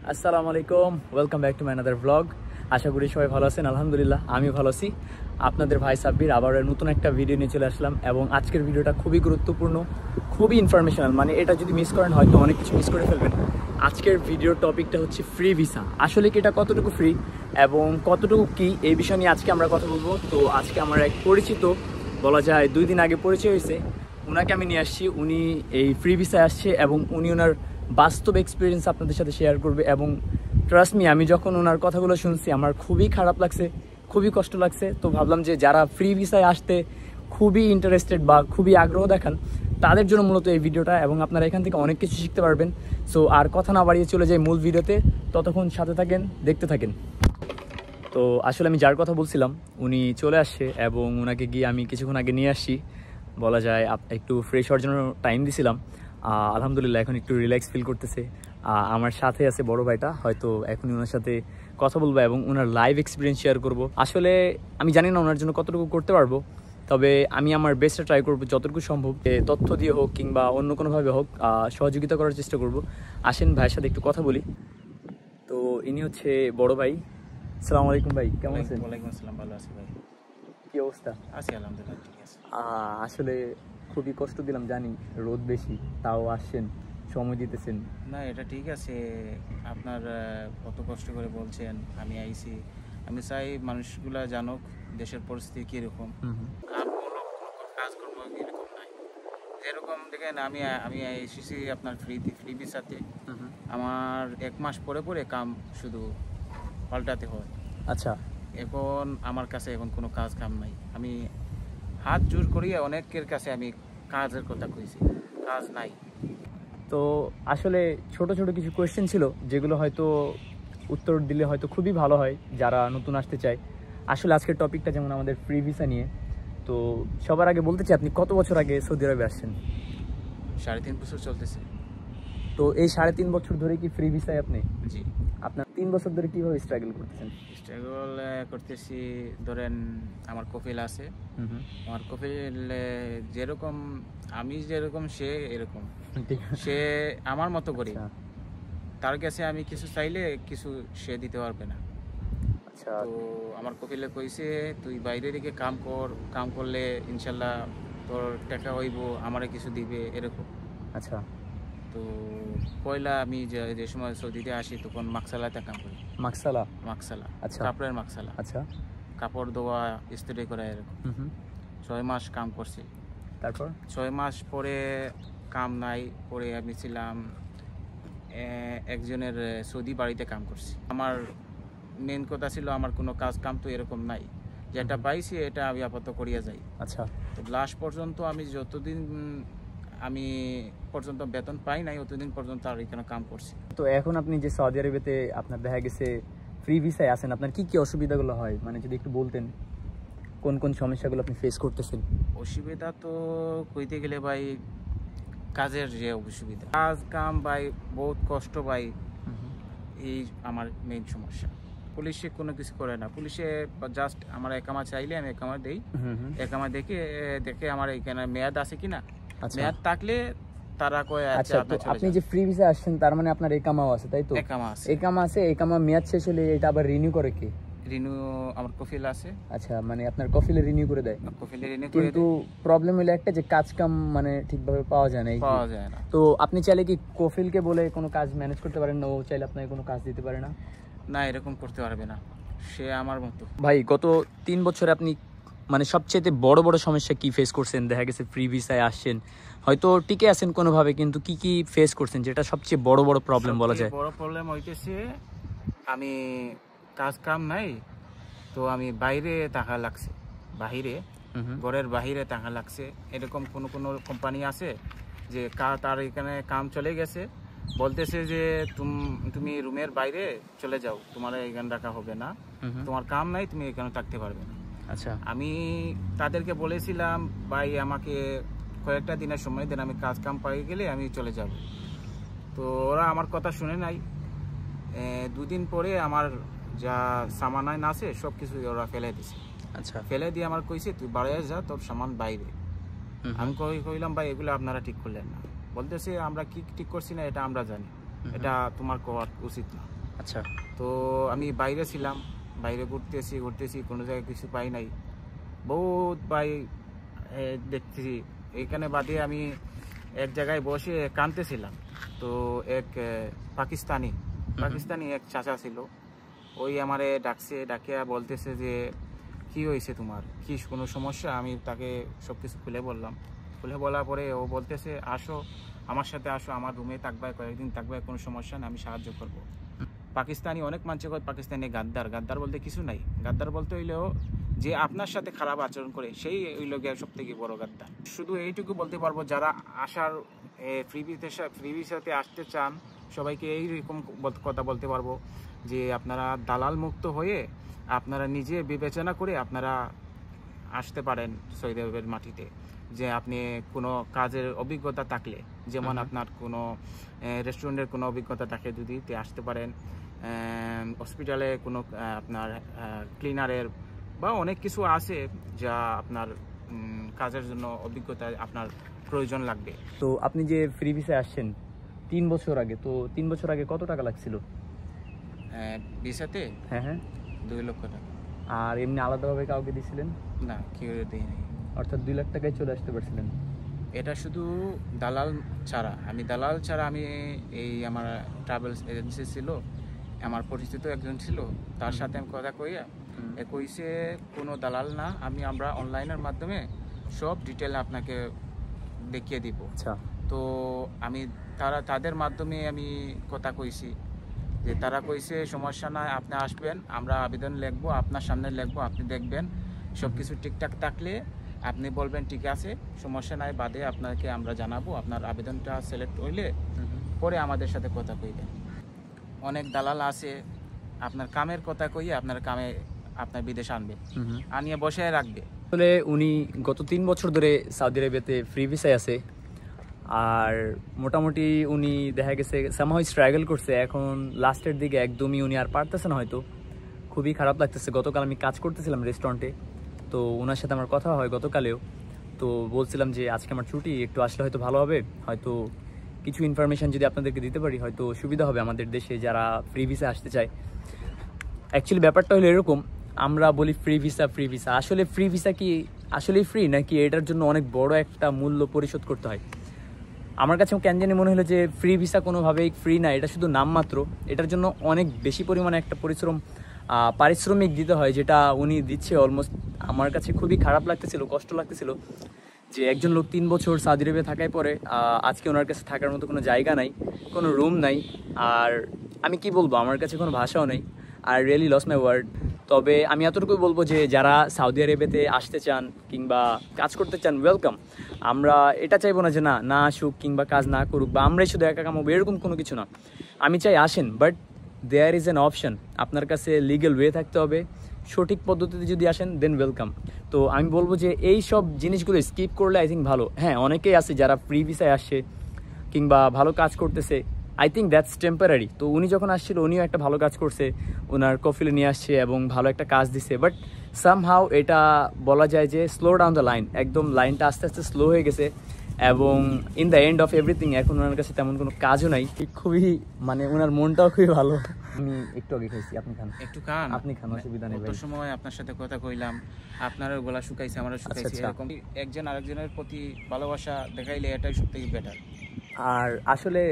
আসসালামু আলাইকুম, welcome back to my another blog. আশা করি সবাই ভালো আছেন। আলহামদুলিল্লাহ আমি ভালো আছি। আপনাদের ভাই সাব্বির আবার নতুন একটা ভিডিও নিয়ে চলে আসলাম এবং আজকের ভিডিওটা খুবই গুরুত্বপূর্ণ, খুবই ইনফরমেশনাল। মানে এটা যদি মিস করেন হয়তো অনেক কিছু মিস করে ফেলবেন। আজকের ভিডিওর টপিকটা হচ্ছে ফ্রি ভিসা। আসলে কি এটা কতটুকু ফ্রি এবং কতটুকু কি, এই বিষয় নিয়ে আজকে আমরা কথা বলবো। তো আজকে আমার এক পরিচিত, বলা যায় 2 দিন আগে পরিচয় হয়েছে, ওনাকে আমি নিয়ে আসছি। উনি এই ফ্রি ভিসায় আসছে এবং উনি ওনার বাস্তব এক্সপিরিয়েন্স আপনাদের সাথে শেয়ার করবে। এবং ট্রাস্ট মি, আমি যখন ওনার কথাগুলো শুনছি আমার খুবই খারাপ লাগছে, খুবই কষ্ট লাগছে। তো ভাবলাম যে যারা ফ্রি ভিসায় আসতে খুবই ইন্টারেস্টেড বা খুবই আগ্রহ দেখান তাদের জন্য মূলত এই ভিডিওটা, এবং আপনারা এখান থেকে অনেক কিছু শিখতে পারবেন। সো আর কথা না বাড়িয়ে চলে যাই মূল ভিডিওতে, ততক্ষণ সাথে থাকেন, দেখতে থাকেন। তো আসলে আমি যার কথা বলছিলাম উনি চলে আসছে এবং ওনাকে গিয়ে আমি কিছুক্ষণ আগে নিয়ে আসছি। বলা যায় একটু ফ্রেশ হওয়ার জন্য টাইম দিছিলাম। আলহামদুলিল্লাহ এখন একটু রিল্যাক্স ফিল করতেছে। আমার সাথে আছে বড় ভাইটা, হয়তো এখনই ওনার সাথে কথা বলবো এবং ওনার লাইভ এক্সপিরিয়েন্স শেয়ার করব। আসলে আমি জানি না ওনার জন্য কতটুকু করতে পারবো, তবে আমি আমার বেস্টটা ট্রাই করবো যতটুকু সম্ভব, তথ্য দিয়ে হোক কিংবা অন্য কোনোভাবে হোক সহযোগিতা করার চেষ্টা করব। আসেন ভাইয়ের সাথে একটু কথা বলি। তো ইনি হচ্ছে বড় ভাই। আসসালামু আলাইকুম ভাই, কেমন আছেন? ওয়ালাইকুম আসসালাম, ভালো আছি ভাই। কি অবস্থা? আছি আলহামদুলিল্লাহ, ঠিক আছে। আসলে খুবই কষ্ট দিলাম জানি, রোদ বেশি, তাও আসছেন, সময় দিতেছেন। না, এটা ঠিক আছে। আপনার কত কষ্ট করে বলছেন, আমি আইছি। আমি চাই মানুষগুলা জানুক দেশের পরিস্থিতি কীরকম। কাজকর্ম এরকম নাই, যেরকম দেখেন আমি আমি এসেছি আপনার ফ্রি ভিসাতে। আমার 1 মাস পরে পরে কাম শুধু পাল্টাতে হয়। আচ্ছা, এখন আমার কাছে এখন কোনো কাজ কাম নাই। আমি হাত জোর করিয়া অনেকের কাছে আমি কাজের কথা কইছি, কাজ নাই। তো আসলে ছোট ছোট কিছু কোয়েশ্চেন ছিল যেগুলো হয়তো উত্তর দিলে হয়তো খুবই ভালো হয় যারা নতুন আসতে চায়। আসলে আজকের টপিকটা যেমন আমাদের ফ্রি ভিসা নিয়ে। তো সবার আগে বলতে চাই, আপনি কত বছর আগে সৌদি আরবে আসছেন? 3.5 বছর চলতেছে। তো এই 3.5 বছর ধরে কি ফ্রি ভিসায় আপনি? জি। আপনার 3 বছর ধরে কিভাবে স্ট্রাগল করতেছেন? স্ট্রাগল করতেছি, ধরেন আমার কফিল আছে। আমার কফিল যেরকম, আমি যেরকম সে এরকম, সে আমার মতো করি। তার কাছে আমি কিছু চাইলে কিছু সে দিতে পারবে না। আচ্ছা, তো আমার কফিলে কইছে তুই বাইরে দিকে কাম কর, কাম করলে ইনশাল্লাহ তোর টাকা হইব, আমারে কিছু দিবে এরকম। আচ্ছা। তো পয়লা আমি যে সময় সৌদিতে আসি তখন মাকসালাতে কাম করি। মাকসালা? মাকসালা, আচ্ছা, কাপড়ের মাকসালা। আচ্ছা। কাপড় ধোয়া, ইস্ত্রি করা এরকম। 6 মাস কাম করছি। তারপর 6 মাস পরে কাম নাই, পরে আমি ছিলাম একজনের সৌদি বাড়িতে কাম করছি। আমার মেন কথা ছিল আমার কোনো কাজ কাম তো এরকম নাই, যেটা পাইছি এটা আমি আপাতত করিয়া যাই। আচ্ছা। তো লাস্ট পর্যন্ত আমি যতদিন আমি পর্যন্ত বেতন পাই নাই অতদিন পর্যন্ত আর এখানে কাম করছি। তো এখন আপনি যে সৌদি আরবেতে আপনার দেখা গেছে ফ্রি ভিসায় আছেন, আপনার কি কি অসুবিধাগুলো হয়, মানে যদি একটু বলতেন কোন কোন সমস্যাগুলো আপনি ফেস করতেছেন? অসুবিধা তো কইতে গেলে ভাই কাজের যে অসুবিধা, কাজ কাম ভাই বহুত কষ্ট ভাই, এই আমার মেইন সমস্যা। পুলিশে কোনো কিছু করে না, পুলিশে জাস্ট আমার একামা চাইলে আমি একামা দেই, একামা দেখে আমার এখানে মেয়াদ আছে কিনা, মেয়াদ থাকলে তারা কয় আচ্ছা আপনি যে ফ্রি ভিসা আসছেন তার মানে আপনার একামাও আছে, তাই তো? একামা আছে, একামা আছে। একামা মেয়াদ শেষ হলে এটা আবার রিনিউ করে কে? রিনিউ আমার কফিল আছে। আচ্ছা, মানে আপনার কফিলে রিনিউ করে দেয়? কফিলে রিনিউ করে, কিন্তু প্রবলেম হলো একটা যে কাজ কাম মানে ঠিকভাবে পাওয়া যায় না। পাওয়া যায় না। তো আপনি চাইলে কি কফিলকে বলে কোনো কাজ ম্যানেজ করতে পারেন না? ও চাইলে আপনাকে কোনো কাজ দিতে পারে না? না, এরকম করতে পারবে না, সে আমার মতো। ভাই গত 3 বছরে আপনি মানে সবচেয়ে বড় বড় সমস্যা কি ফেস করছেন? দেখা গেছে ফ্রি ভিসায় আসছেন, হয়তো টিকে আছেন কোনোভাবে, কিন্তু কি কি ফেস করছেন যেটা সবচেয়ে বড় বড় প্রবলেম বলা যায়? বড় প্রবলেম হইতেছে আমি কাজ কাম নাই, তো আমি বাইরে টাকা লাগছে, বাহিরে ঘরের বাহিরে টাকা লাগছে। এরকম কোনো কোনো কোম্পানি আছে যে তার এখানে কাম চলে গেছে, বলতেছে যে তুমি রুমের বাইরে চলে যাও, তোমার এখানে রাখা হবে না, তোমার কাম নাই, তুমি এখানে থাকতে পারবে না। আচ্ছা, আমি তাদেরকে বলেছিলাম ভাই আমাকে কয়েকটা দিনের সময় দেন, আমি কাজ কাম পাই গেলে আমি চলে যাব। তো ওরা আমার কথা শুনে নাই। 2 দিন পরে আমার যা সামান আইন আছে সব কিছু ওরা ফেলে দিছে। আচ্ছা, ফেলে দিয়ে আমার কইছে তুই বাড়ি যা, তোর সামান বাইরে। আমি কইলাম ভাই এগুলো আপনারা ঠিক করলেন না। বলতেছে আমরা কি ঠিক করছি না এটা আমরা জানি। এটা তোমার করা উচিত না। আচ্ছা। তো আমি বাইরে ছিলাম, বাইরে ঘুরতেছি, কোনো জায়গায় কিছু পাই নাই। বহুত ভাই দেখতেছি এইখানে বাদে আমি এক জায়গায় বসে কাঁদতেছিলাম। তো এক পাকিস্তানি এক চাচা ছিল, ওই আমারে ডাকিয়া বলতেছে যে কি হয়েছে তোমার, কি কোনো সমস্যা? আমি তাকে সব কিছু খুলে বললাম। খুলে বলার পরে ও বলতেছে আসো আমার সাথে, আসো আমার রুমে থাকবে, কয়েকদিন থাকবে, কোনো সমস্যা না, আমি সাহায্য করব। পাকিস্তানি অনেক মানুষ পাকিস্তানি গাদ্দার বলতে কিছু নাই। গাদ্দার বলতে হইলেও যে আপনার সাথে খারাপ আচরণ করে সেই হইল গিয়ে সব থেকে বড় গাদ্দার। শুধু এইটুকু বলতে পারবো, যারা আসার ফ্রি ভিসাতে আসতে চান সবাইকে এইরকম কথা বলতে পারবো যে আপনারা দালাল মুক্ত হয়ে আপনারা নিজে বিবেচনা করে আপনারা আসতে পারেন সৌদি আরবের মাটিতে। যে আপনি কোনো কাজের অভিজ্ঞতা থাকলে, যেমন আপনার কোনো রেস্টুরেন্টের কোনো অভিজ্ঞতা থাকলে যদি আসতে পারেন, হসপিটালে কোনো আপনার ক্লিনারের বা অনেক কিছু আছে যা আপনার কাজের জন্য অভিজ্ঞতা আপনার প্রয়োজন লাগবে। তো আপনি যে ফ্রি ভিসায় আসছেন 3 বছর আগে, তো 3 বছর আগে কত টাকা লাগছিল ভিসাতে? হ্যাঁ 2 লক্ষ টাকা। আর এমনি আলাদাভাবে কাউকে দিয়েছিলেন? না, কেউ দিই নাই। অর্থাৎ 2 লাখ টাকায় চলে আসতে পারছিলেন? এটা শুধু দালাল ছাড়া আমি এই আমার ট্রাভেলস এজেন্সি ছিল, আমার পরিচিত একজন ছিল, তার সাথে আমি কথা কইয়া কইছে কোনো দালাল না, আমরা অনলাইনের মাধ্যমে সব ডিটেল আপনাকে দেখিয়ে দিব। আচ্ছা। তো আমি তাদের মাধ্যমে আমি কথা কইছি, যে তারা কইছে সমস্যা নাই, আপনি আসবেন, আমরা আবেদন লিখবো, আপনার সামনে লিখবো, আপনি দেখবেন সব কিছু ঠিকঠাক থাকলে আপনি বলবেন ঠিক আছে, সমস্যা নাই, বাদে আপনাকে আমরা জানাবো। আপনার আবেদনটা সিলেক্ট হইলে পরে আমাদের সাথে কথা কইবেন। অনেক দালাল আছে আপনার কামের কথা কইয়ে আপনার বিদেশে আনবে, আনিয়ে বসায় রাখবে। আসলে উনি গত 3 বছর ধরে সৌদি আরবিয়াতে ফ্রি ভিসায় আছে, আর মোটামুটি উনি দেখা গেছে সামহাউ স্ট্রাগল করছে। এখন লাস্টের দিকে একদমই উনি আর পারতেছে না, হয়তো খুবই খারাপ লাগতেছে। গতকাল আমি কাজ করতেছিলাম রেস্টুরেন্টে, তো ওনার সাথে আমার কথা হয় গতকালেও। তো বলছিলাম যে আজকে আমার ছুটি, একটু আসলে হয়তো ভালো হবে, হয়তো কিছু ইনফরমেশান যদি আপনাদেরকে দিতে পারি হয়তো সুবিধা হবে আমাদের দেশে যারা ফ্রি ভিসা আসতে চায়। অ্যাকচুয়ালি ব্যাপারটা হলো এরকম, আমরা বলি ফ্রি ভিসা, আসলে ফ্রি ভিসা কি আসলেই ফ্রি, নাকি এটার জন্য অনেক বড় একটা মূল্য পরিশোধ করতে হয়? আমার কাছে কেন জানি মনে হলো যে ফ্রি ভিসা কোনোভাবেই ফ্রি না, এটা শুধু নামমাত্র। এটার জন্য অনেক বেশি পরিমাণে একটা পারিশ্রমিক দিতে হয়, যেটা উনি দিচ্ছে অলমোস্ট। আমার কাছে খুবই খারাপ লাগতেছিল, কষ্ট লাগতেছিল যে একজন লোক 3 বছর সৌদি আরবে থাকায় পরে আজকে ওনার কাছে থাকার মতো কোনো জায়গা নাই, কোনো রুম নাই। আর আমি কি বলবো, আমার কাছে কোনো ভাষাও নেই। আর রিয়েলি লস মাই ওয়ার্ড। তবে আমি এতটুকুই বলবো যে যারা সৌদি আরবেতে আসতে চান কিংবা কাজ করতে চান, ওয়েলকাম। আমরা এটা চাইবো না যে না আসুক কিংবা কাজ না করুক, বা আমরাই শুধু একা কামাবো, এরকম কোনো কিছু না। আমি চাই আসেন, but there is an option. আপনার কাছে লিগ্যাল ওয়ে থাকতে হবে, সঠিক পদ্ধতিতে যদি আসেন দেন ওয়েলকাম। তো আমি বলবো যে এই সব জিনিসগুলো স্কিপ করলে আই থিঙ্ক ভালো। হ্যাঁ, অনেকেই আছে যারা ফ্রি ভিসায় আসছে কিংবা ভালো কাজ করতেছে, আই থিঙ্ক দ্যাটস টেম্পোরারি। তো উনি যখন আসছিল উনিও একটা ভালো কাজ করছে, ওনার কফিলে নিয়ে আসছে এবং ভালো একটা কাজ দিছে। বাট সামহাউ এটা বলা যায় যে স্লো ডাউন দ্য লাইন, একদম লাইনটা আস্তে আস্তে স্লো হয়ে গেছে। এবং in the end of everything এখন ওনার কাছে তেমন কোনো কাজও নাই। খুবই ওনার মনটাও খুবই ভালো। আমি একটু আগে খাইছি, আপনি খান। একটু খান, আপনি খান, অসুবিধা নেই। কত সময় আপনার সাথে কথা কইলাম, আপনারও গলা শুকাইছে, আমারও শুকাইছে। এরকম একজন আরেকজনের প্রতি ভালোবাসা দেখাইলে এটাই সবথেকে বেটার। আর আসলে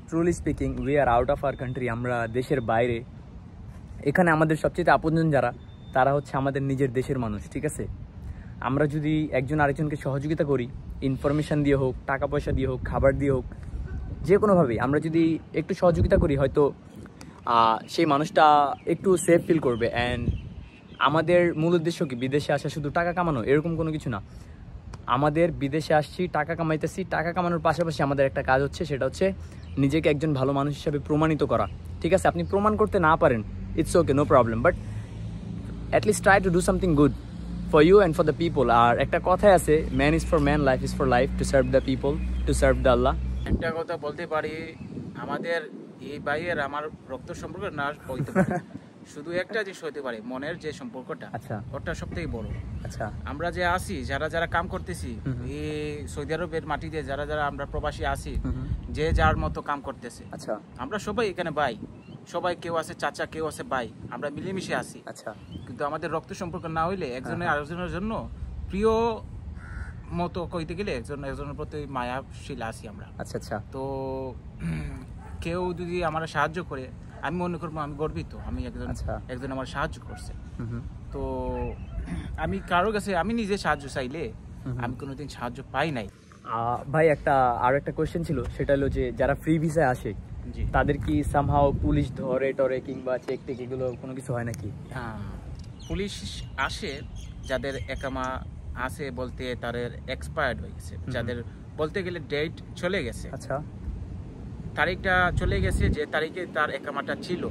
truly speaking, we are out of our country, আমরা দেশের বাইরে। এখানে আমাদের সবচেয়ে আপনজন যারা, তারা হচ্ছে আমাদের নিজের দেশের মানুষ, ঠিক আছে? আমরা যদি একজন আরেকজনকে সহযোগিতা করি, ইনফরমেশান দিয়ে হোক, টাকা পয়সা দিয়ে হোক, খাবার দিয়ে হোক, যে কোনোভাবেই আমরা যদি একটু সহযোগিতা করি, হয়তো সেই মানুষটা একটু সেফ ফিল করবে। অ্যান্ড আমাদের মূল উদ্দেশ্য কি বিদেশে আসা শুধু টাকা কামানো, এরকম কোনো কিছু না। আমাদের বিদেশে আসছি, টাকা কামাইতেছি, টাকা কামানোর পাশাপাশি আমাদের একটা কাজ হচ্ছে, সেটা হচ্ছে নিজেকে একজন ভালো মানুষ হিসাবে প্রমাণিত করা, ঠিক আছে? আপনি প্রমাণ করতে না পারেন, it's okay, no problem, but at least try to do something good for you and for the people. আর একটা কথাই আছে, man is for man, life is for life, to serve the people, to serve the আল্লাহ। একটা কথা বলতে পারি, আমাদের এই ভাইয়ের আমার রক্ত সম্পর্ক না হইতে পারে, শুধু একটা জিনিস হতে পারে, মনের যে সম্পর্কটা, আচ্ছা ওটা সবথেকে বড়। আচ্ছা আমরা যে আসি, যারা যারা কাম করতেছি এই সৌদি আরবের মাটিতে, যারা যারা আমরা প্রবাসী আসি, যে যার মতো কাম করতেছে। আচ্ছা আমরা সবাই এখানে ভাই, সবাই, কেউ আছে চাচা, কেউ আছে ভাই, আমরা মিলেমিশে আসি। আচ্ছা কিন্তু আমাদের রক্ত সম্পর্ক না হইলে একজনের আরেকজনের জন্য প্রিয় মতো কইতে গেলে একজনের প্রতি মায়াশীল আসি আমরা। আচ্ছা আচ্ছা তো কেউ যদি আমার সাহায্য করে, আমি মনে করবো আমি গর্বিত, আমি একজন আমার সাহায্য করছে। তো আমি কারোর কাছে আমি নিজে সাহায্য চাইলে আমি কোনোদিন সাহায্য পাই নাই। ভাই আরো একটা কোয়েশ্চেন ছিল, সেটা হলো যে যারা ফ্রি ভিসায় আসে তাদের কি সামহাও পুলিশ ধরে টরে কিংবা চেক টেক এগুলো কোনো কিছু হয় নাকি? পুলিশ আসে যাদের একামা আছে, বলতে তাদের এক্সপায়ার্ড হয়ে গেছে, যাদের বলতে গেলে ডেট চলে গেছে। আচ্ছা, তারিখটা চলে গেছে, যে তারিখে তার একামাটা ছিল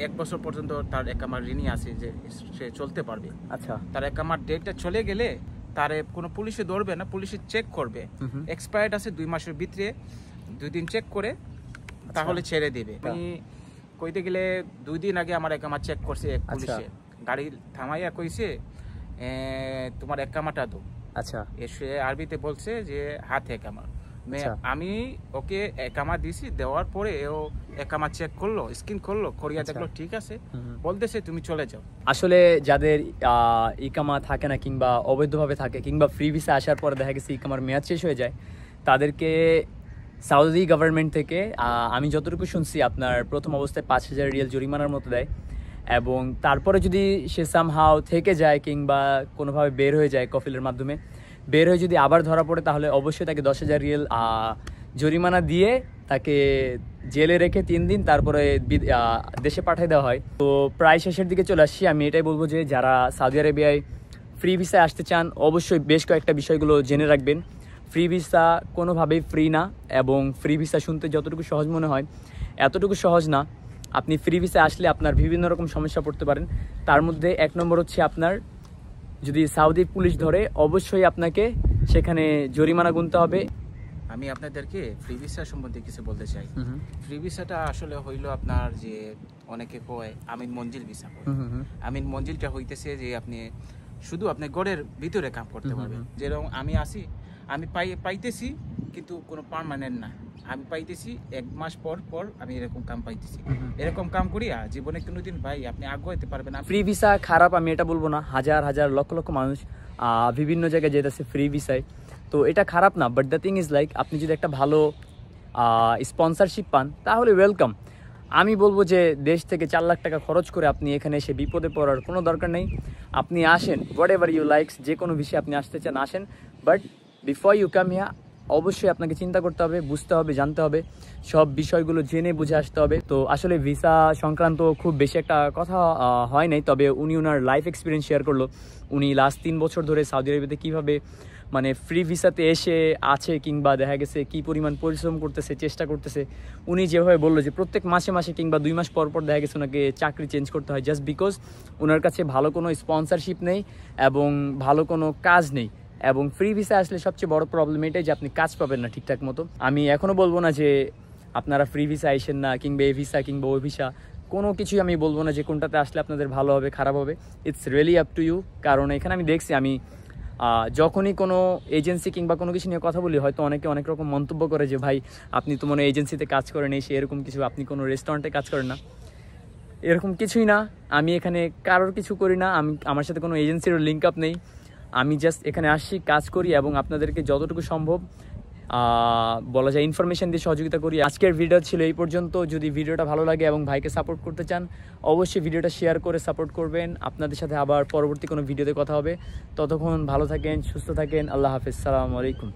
1 বছর পর্যন্ত তার একামার ঋণী আছে, যে সে চলতে পারবে। আচ্ছা, তার একামার ডেটটা চলে গেলে তারে কোনো পুলিশে ধরবে না, পুলিশে চেক করবে, এক্সপায়ার্ড আছে 2 মাসের ভিতরে 2 দিন চেক করে তাহলে ছেড়ে দেবে। আমি কইতে গেলে 2 দিন আগে আমার একামা চেক করছে এক পুলিশে, গাড়ি থামাইয়া কইছে তোমার একামাটা দো। আচ্ছা, এসে আরবিতে বলছে যে হাত একামা। আমি ওকে একামা দিছি, দেওয়ার পরে ও একামা চেক করলো, স্ক্রিন করলো, করিয়া দেখলো ঠিক আছে, বলতেছে তুমি চলে যাও। আসলে যাদের ইকামা থাকে না কিংবা অবৈধভাবে থাকে কিংবা ফ্রি ভিসা আসার পরে দেখা গেছে ইকামার মেয়াদ শেষ হয়ে যায়, তাদেরকে সৌদি গভর্নমেন্ট থেকে আমি যতটুকু শুনছি আপনার প্রথম অবস্থায় 5,000 রিয়াল জরিমানার মতো দেয়, এবং তারপরে যদি সে সামহাও থেকে যায় কিংবা কোনোভাবে বের হয়ে যায়, কফিলের মাধ্যমে বের হয়ে যদি আবার ধরা পড়ে, তাহলে অবশ্যই তাকে 10,000 রিয়াল জরিমানা দিয়ে তাকে জেলে রেখে 3 দিন তারপরে দেশে পাঠিয়ে দেওয়া হয়। তো প্রায় শেষের দিকে চলে আসছি। আমি এটাই বলবো যে যারা সৌদি আরবিয়ায় ফ্রি ভিসায় আসতে চান, অবশ্যই বেশ কয়েকটা বিষয়গুলো জেনে রাখবেন। ফ্রি ভিসা কোনোভাবেই ফ্রি না, এবং ফ্রি ভিসা শুনতে যতটুকু সহজ মনে হয় এতটুকু সহজ না। আপনি ফ্রি ভিসা আসলে আপনার বিভিন্ন রকম সমস্যা পড়তে পারেন। তার মধ্যে 1 নম্বর হচ্ছে, আপনার যদি সৌদি পুলিশ ধরে অবশ্যই আপনাকে সেখানে জরিমানা গুনতে হবে। আমি আপনাদেরকে ফ্রি ভিসা সম্বন্ধে কিছু বলতে চাই। ফ্রি ভিসাটা আসলে হইলো আপনার, যে অনেকে কয় আমিন মঞ্জিল ভিসা। আমিন মঞ্জিলটা হইতেছে যে আপনি শুধু আপনি গড়ের ভিতরে কাম করতে পারবেন। যেরকম আমি আসি, আমি পাইতেছি কিন্তু কোনো পার্মানেন্ট না, আমি পাইতেছি 1 মাস পর পর আমি এরকম কাম পাইতেছি। এরকম কাম করিয়া জীবনে কোনোদিন ভাই আপনি আগাইতে পারবেন না। ফ্রি ভিসা খারাপ আমি এটা বলবো না, হাজার হাজার লক্ষ লক্ষ মানুষ বিভিন্ন জায়গায় যেতেছে ফ্রি ভিসায়, তো এটা খারাপ না। But the thing is like, আপনি যদি একটা ভালো স্পন্সরশিপ পান তাহলে ওয়েলকাম। আমি বলবো যে দেশ থেকে 4 লাখ টাকা খরচ করে আপনি এখানে এসে বিপদে পড়ার কোনো দরকার নেই। আপনি আসেন, হোয়াট এভার ইউ লাইকস, যে কোনো বিষয়ে আপনি আসতে চান আসেন, but before you come here অবশ্যই আপনাকে চিন্তা করতে হবে, বুঝতে হবে, জানতে হবে, সব বিষয়গুলো জেনে বুঝে আসতে হবে। তো আসলে ভিসা সংক্রান্ত খুব বেশি একটা কথা হয় নাই, তবে উনি ওনার লাইফ এক্সপিরিয়েন্স শেয়ার করলো। উনি লাস্ট 3 বছর ধরে সৌদি আরবিতে কীভাবে মানে ফ্রি ভিসাতে এসে আছে, কিংবা দেখা গেছে কী পরিমাণ পরিশ্রম করতেছে, চেষ্টা করতেছে। উনি যেভাবে বললো যে প্রত্যেক মাসে মাসে কিংবা 2 মাস পর পর দেখা গেছে ওনাকে চাকরি চেঞ্জ করতে হয়, জাস্ট বিকজ ওনার কাছে ভালো কোনো স্পন্সরশিপ নেই এবং ভালো কোনো কাজ নেই। এবং ফ্রি ভিসা আসলে সবচেয়ে বড় প্রবলেম এটাই যে আপনি কাজ পাবেন না ঠিকঠাক মতো। আমি এখনও বলবো না যে আপনারা ফ্রি ভিসা আইসেন না, কিংবা এ ভিসা কিংবা ও ভিসা, কোনো কিছুই আমি বলবো না যে কোনটাতে আসলে আপনাদের ভালো হবে খারাপ হবে। It's really up to you. কারণ এখানে আমি দেখছি, আমি যখনই কোনো এজেন্সি কিংবা কোনো কিছু নিয়ে কথা বলি, হয়তো অনেকে অনেক রকম মন্তব্য করে যে ভাই আপনি তো মনে এজেন্সিতে কাজ করেন, এসে এরকম কিছু, আপনি কোনো রেস্টুরেন্টে কাজ করেন না। এরকম কিছুই না, আমি এখানে কারোর কিছু করি না, আমার সাথে কোনো এজেন্সির লিঙ্ক আপ নেই। আমি জাস্ট এখানে আসছি, কাজ করি এবং আপনাদেরকে যতটুকু সম্ভব বলা যায় ইনফরমেশন দিয়ে সহযোগিতা করি। আজকের ভিডিও ছিল এই পর্যন্ত। যদি ভিডিওটা ভালো লাগে এবং ভাইকে সাপোর্ট করতে চান, অবশ্যই ভিডিওটা শেয়ার করে সাপোর্ট করবেন। আপনাদের সাথে আবার পরবর্তী কোনো ভিডিওতে কথা হবে। ততক্ষণ ভালো থাকেন, সুস্থ থাকেন। আল্লাহ হাফেজ, সালামু আলাইকুম।